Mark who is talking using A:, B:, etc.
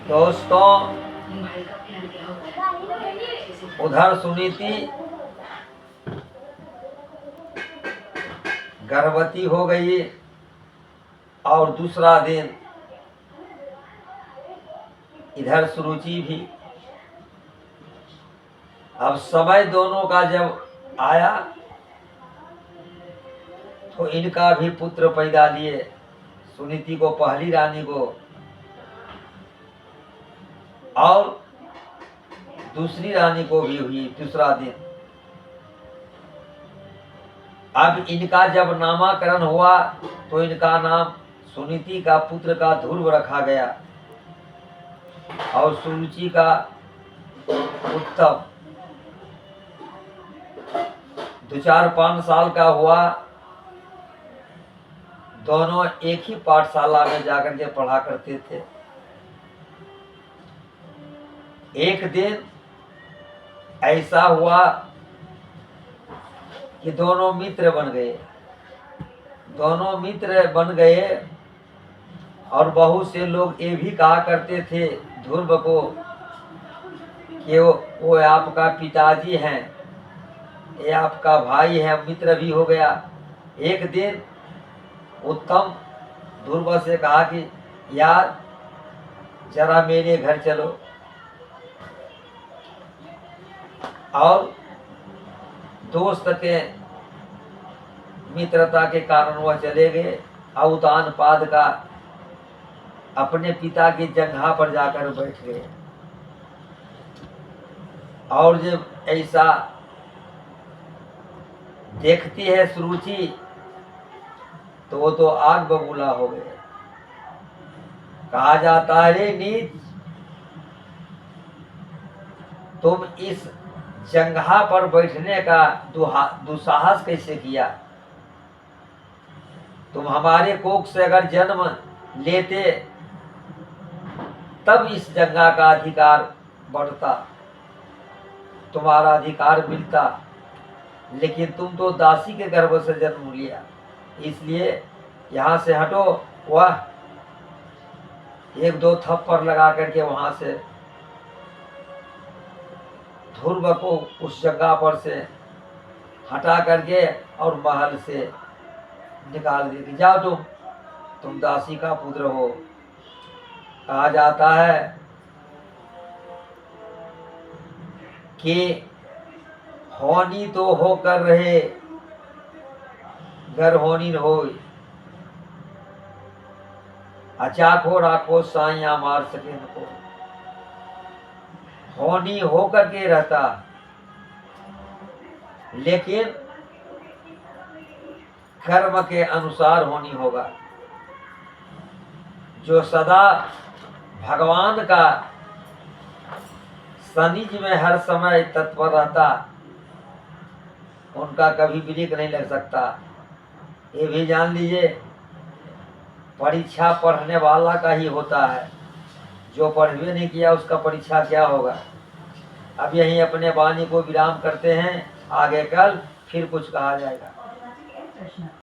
A: दोस्तों, उधर सुनीति गर्भवती हो गई और दूसरा दिन इधर सुरुचि भी। अब समय दोनों का जब आया तो इनका भी पुत्र पैदा लिए, सुनीति को, पहली रानी को, और दूसरी रानी को भी हुई दूसरा दिन। अब इनका जब नामकरण हुआ तो इनका नाम सुनीति का पुत्र का ध्रुव रखा गया और सुरुचि का उत्तम। 2-4-5 साल का हुआ, दोनों एक ही पाठशाला में जाकर के पढ़ा करते थे। एक दिन ऐसा हुआ कि दोनों मित्र बन गए और बहुत से लोग ये भी कहा करते थे ध्रुव को कि वो आपका पिताजी हैं, ये आपका भाई है, मित्र भी हो गया। एक दिन उत्तम ध्रुव से कहा कि यार जरा मेरे घर चलो, और दोस्त के मित्रता के कारण वह चले गए। अवतान पाद का अपने पिता की जगह पर जाकर बैठ गए। और जब ऐसा देखती है सुरुचि तो वो तो आग बबूला हो गए। कहा जाता है रे नीच, तुम इस जंगहा पर बैठने का दुस्साहस कैसे किया? तुम हमारे कोख से अगर जन्म लेते तब इस जंगहा का अधिकार बढ़ता, तुम्हारा अधिकार मिलता, लेकिन तुम तो दासी के गर्भ से जन्म लिया, इसलिए यहाँ से हटो। वह 1-2 थप्पड़ लगा करके वहां से ध्रुव को उस जगह पर से हटा करके और महल से निकाल दिया कि जाओ, तुम दासी का पुत्र हो। कहा जाता है कि होनी तो हो कर रहे, घर होनी न हो, अचाको राखो साइया मार सके न को। होनी हो करके रहता, लेकिन कर्म के अनुसार होनी होगा। जो सदा भगवान का सानिध्य में हर समय तत्पर रहता, उनका कभी विवेक नहीं लग सकता। ये भी जान लीजिए, परीक्षा पढ़ने वाला का ही होता है, जो पढ़वे नहीं किया उसका परीक्षा क्या होगा। अब यहीं अपने वाणी को विराम करते हैं, आगे कल फिर कुछ कहा जाएगा।